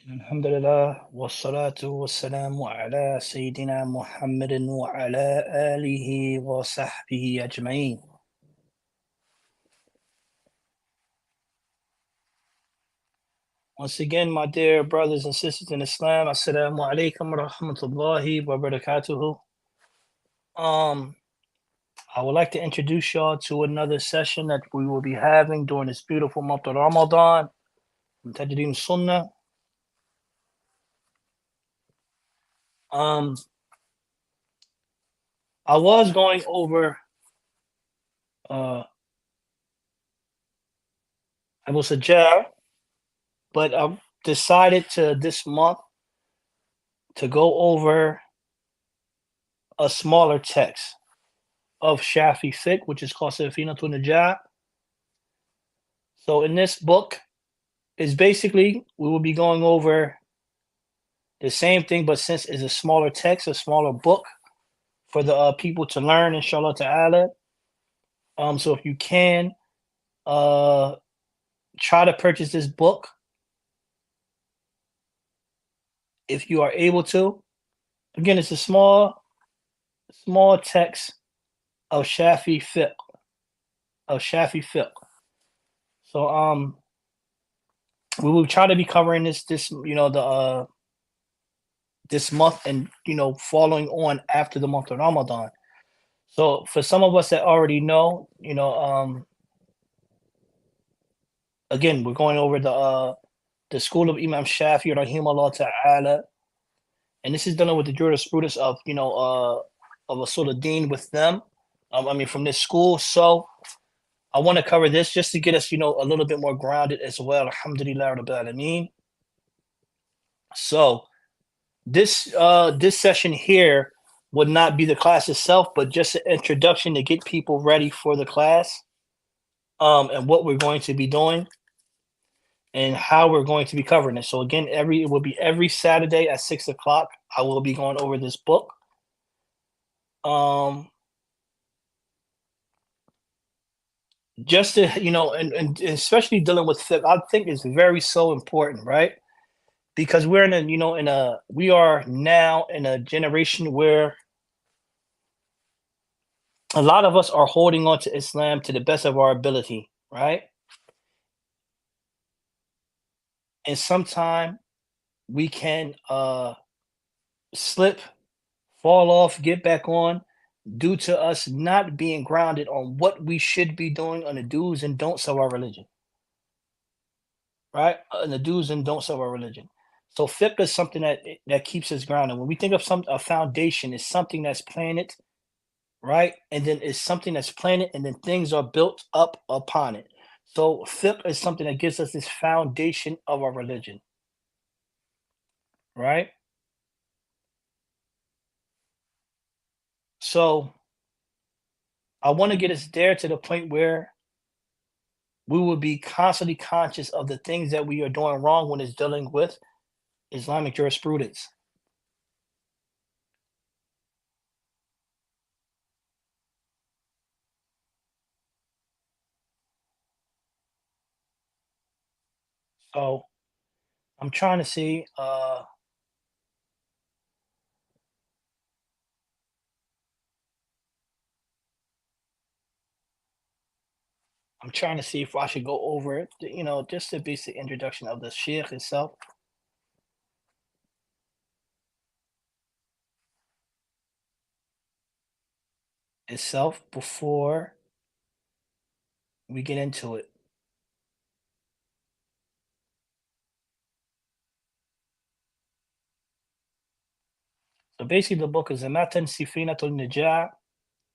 الحمد لله والصلاة والسلام على سيدنا محمد وعلى آله وصحبه أجمعين. Once again, my dear brothers and sisters in Islam, Assalamu alaikum wa rahmatullahi wa barakatuhu. Um, I would like to introduce y'all to another session that we will be having during this beautiful month of Ramadan from Tajdid Sunnah. Um, I was going over Abu Sajjah, but I decided to this month to go over a smaller text of Shafi fiqh, which is called Sinatun-Najah. So in this book is basically we will be going over the same thing, but since it's a smaller text, a smaller book for the people to learn, inshallah ta'ala. So if you can uh try to purchase this book if you are able to. Again, it's a small text of Shafi fiqh. So we will try to be covering this the this month and following on after the month of Ramadan. So for some of us that already know, again, we're going over the school of Imam Shafi rahimahullah ta'ala, and this is dealing with the jurisprudence of of Usul Deen with them. I mean from this school. So I want to cover this just to get us, a little bit more grounded as well. Alhamdulillah Rabbil Alameen. So this session here would not be the class itself, but just an introduction to get people ready for the class, and what we're going to be doing and how we're going to be covering it. So again, it will be every Saturday at 6 o'clock. I will be going over this book. Um, just to and especially dealing with fiqh, I think is very so important, right? Because we're in a we are now in a generation where a lot of us are holding on to Islam to the best of our ability, right? And sometime we can slip, fall off, get back on due to us not being grounded on what we should be doing on the do's and don'ts of our religion, right? On the do's and don'ts of our religion. So fiqh is something that keeps us grounded. When we think of a foundation, is something that's planted, right? And then it's something that's planted, and then things are built up upon it. So fiqh is something that gives us this foundation of our religion, right? So I want to get us there to the point where we will be constantly conscious of the things that we are doing wrong when it's dealing with Islamic jurisprudence. So I'm trying to see. I'm trying to see if I should go over it. Just the basic introduction of the Sheikh itself before we get into it. So basically, the book is Sinatun-Najah,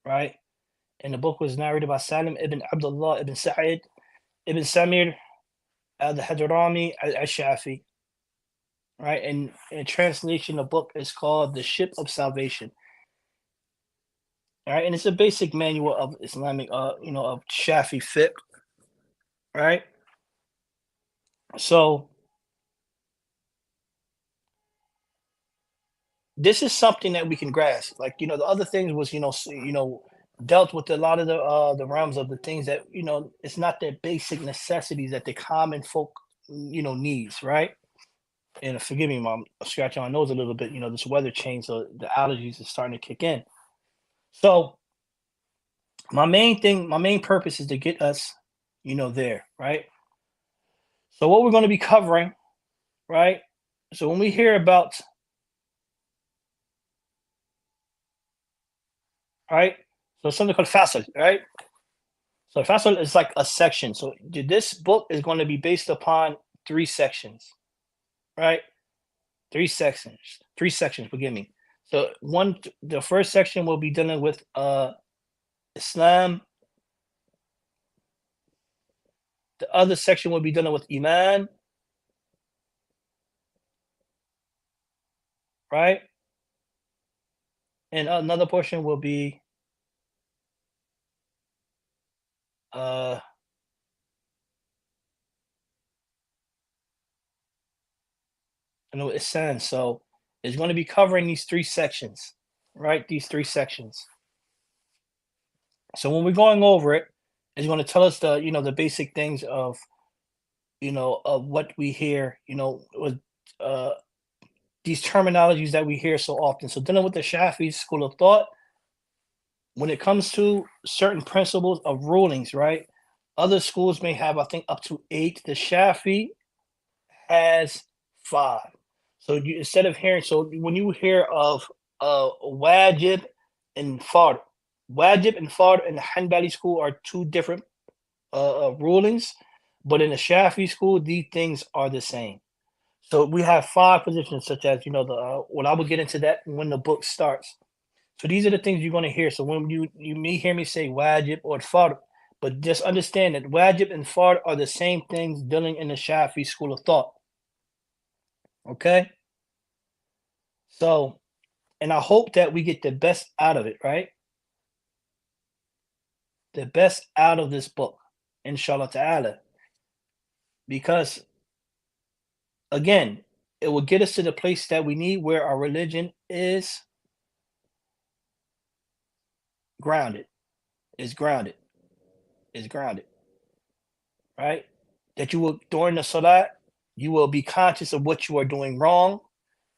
right? And the book was narrated by Salim ibn Abdullah ibn Sa'id ibn Samir al-Hadrami al-Shafi, right? And in translation, the book is called The Ship of Salvation, right? And it's a basic manual of Islamic, of Shafi fiqh, right? So this is something that we can grasp. Like, the other things was, dealt with a lot of the realms of the things that, it's not their basic necessities that the common folk, needs, right? And forgive me, mom, scratching my nose a little bit. This weather change, so the allergies is starting to kick in. So my main purpose is to get us, there, right? So what we're going to be covering, right? So when we hear about, right? So something called fasal, right? So fasal is like a section. So this book is going to be based upon three sections, right? Three sections. Forgive me. So the first section will be dealing with Islam. The other section will be dealing with Iman, right? And another portion will be uh Ihsan. So it's going to be covering these three sections, right? These three sections. So when we're going over it, it's going to tell us the basic things of what we hear, with uh these terminologies that we hear so often. So dealing with the Shafi school of thought, when it comes to certain principles of rulings, right? Other schools may have, I think, up to eight. The Shafi has five. So instead of hearing, so when you hear of wajib and fard, wajib and fard in the Hanbali school are two different rulings, but in the Shafi school, these things are the same. So we have five positions, such as the well, I will get into that when the book starts. So these are the things you're going to hear. So when you may hear me say wajib or fard, but just understand that wajib and fard are the same things dealing in the Shafi school of thought. Okay, so and I hope that we get the best out of it, right? The best out of this book, inshallah ta'ala, because again, it will get us to the place that we need where our religion grounded, is grounded, is grounded, right? That you will, during the salat, you will be conscious of what you are doing wrong.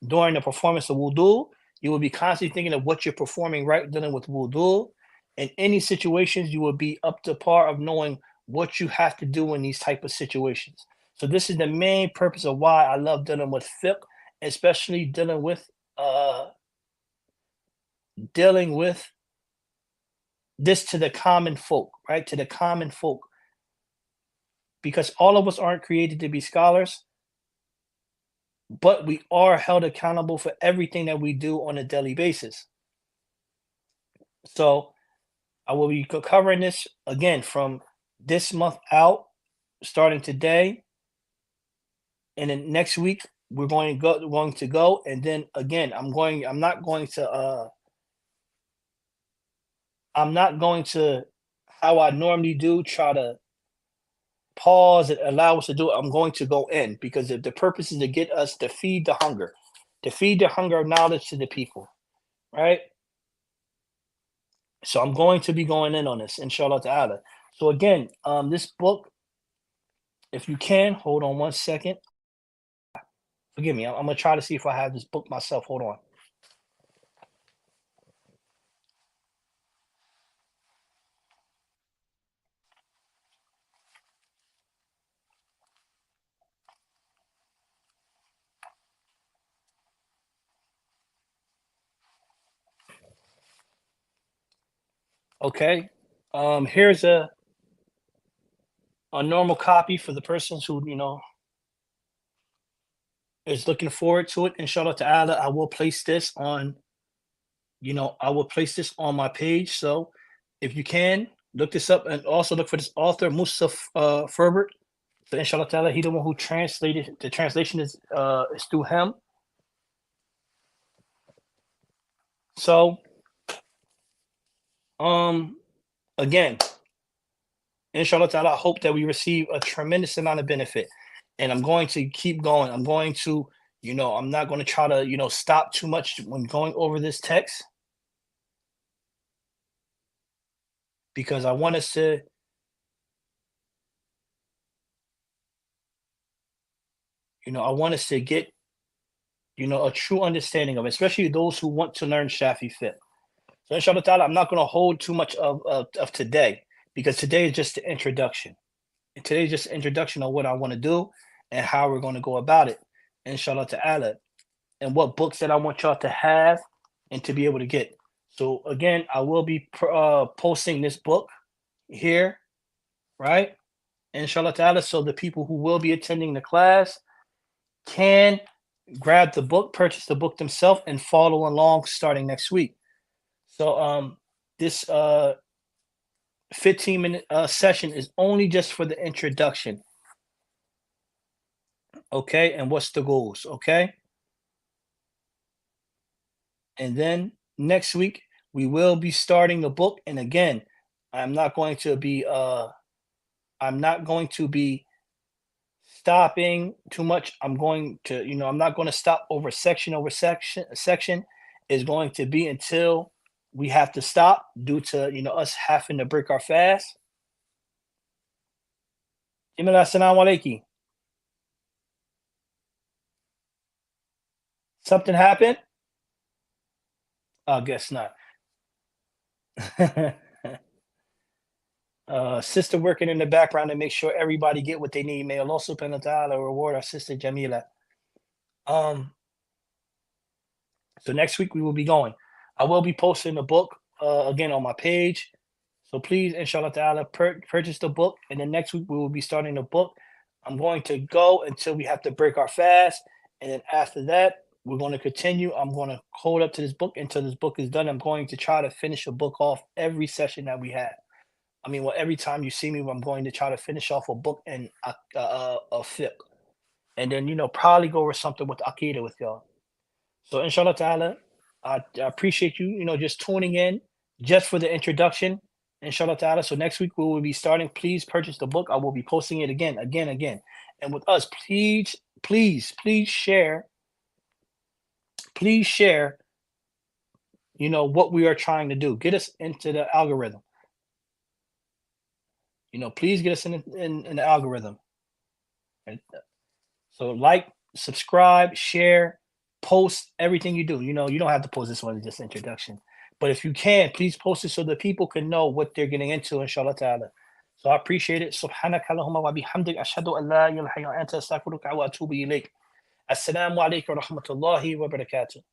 During the performance of wudu, you will be constantly thinking of what you're performing right, dealing with wudu. In any situations, you will be up to par of knowing what you have to do in these type of situations. So this is the main purpose of why I love dealing with fiqh, especially uh dealing with this to the common folk, right? To the common folk, because all of us aren't created to be scholars, but we are held accountable for everything that we do on a daily basis. So I will be covering this again from this month out, starting today, and then next week we're going to go, and then again I'm not going to, how I normally do, try to pause and allow us to do it. I'm going to go in because the purpose is to get us to feed the hunger, of knowledge to the people, right? So I'm going to be going in on this, inshallah ta'ala. So again, this book, if you can, hold on one second. Forgive me. I'm gonna try to see if I have this book myself. Hold on. Okay. Here's a normal copy for the persons who is looking forward to it. Inshallah ta'ala, I will place this on my page. So if you can look this up and also look for this author, Musa Ferbert. So inshallah ta'ala, he the one who translated. The translation is through him. So um again, inshallah ta'ala, I hope that we receive a tremendous amount of benefit. And I'm going to keep going. I'm going to, I'm not going to try to, stop too much when going over this text, because I want us to get a true understanding of it, especially those who want to learn Shafi fiqh. So inshallah ta'ala, I'm not going to hold too much of today, because today is just the introduction. And today is just the introduction of what I want to do and how we're going to go about it, inshallah ta'ala, and what books that I want y'all to have and to be able to get. So again, I will be posting this book here, right? Inshallah ta'ala, so the people who will be attending the class can grab the book, purchase the book themselves, and follow along starting next week. So this 15-minute session is only just for the introduction. Okay, and what's the goals? Okay, and then next week we will be starting the book. And again, I'm not going to be I'm not going to be stopping too much. I'm going to, I'm not going to stop over section over section. Section is going to be until we have to stop due to, us having to break our fast. Jamila, assalamu alaikum. Something happened? I guess not. Sister working in the background to make sure everybody get what they need. May Allah subhanahu wa ta'ala reward our sister Jamila. Um, so next week we will be going. I will be posting the book again on my page. So please, inshallah ta'ala, purchase the book. And then next week we will be starting the book. I'm going to go until we have to break our fast. And then after that, we're going to continue. I'm going to hold up to this book until this book is done. I'm going to try to finish the book off every session that we have. I mean, well, every time you see me, I'm going to try to finish off a book and a fiqh. And then, probably go over something with Aqidah with y'all. So inshallah ta'ala, I appreciate you, just tuning in just for the introduction, inshallah ta'ala. So next week we will be starting. Please purchase the book. I will be posting it again. And with us, please share, what we are trying to do. Get us into the algorithm. Please get us in the algorithm. And so like, subscribe, share, post everything you do. You don't have to post this one, just introduction. But if you can, please post it so that people can know what they're getting into, inshallah ta'ala. So I appreciate it. Subhanaka Allahumma wa bihamdik ashhadu an la ilaha illa anta astaghfiruka wa atubu ilayk. Assalamu alaikum wa rahmatullahi wa barakatuh.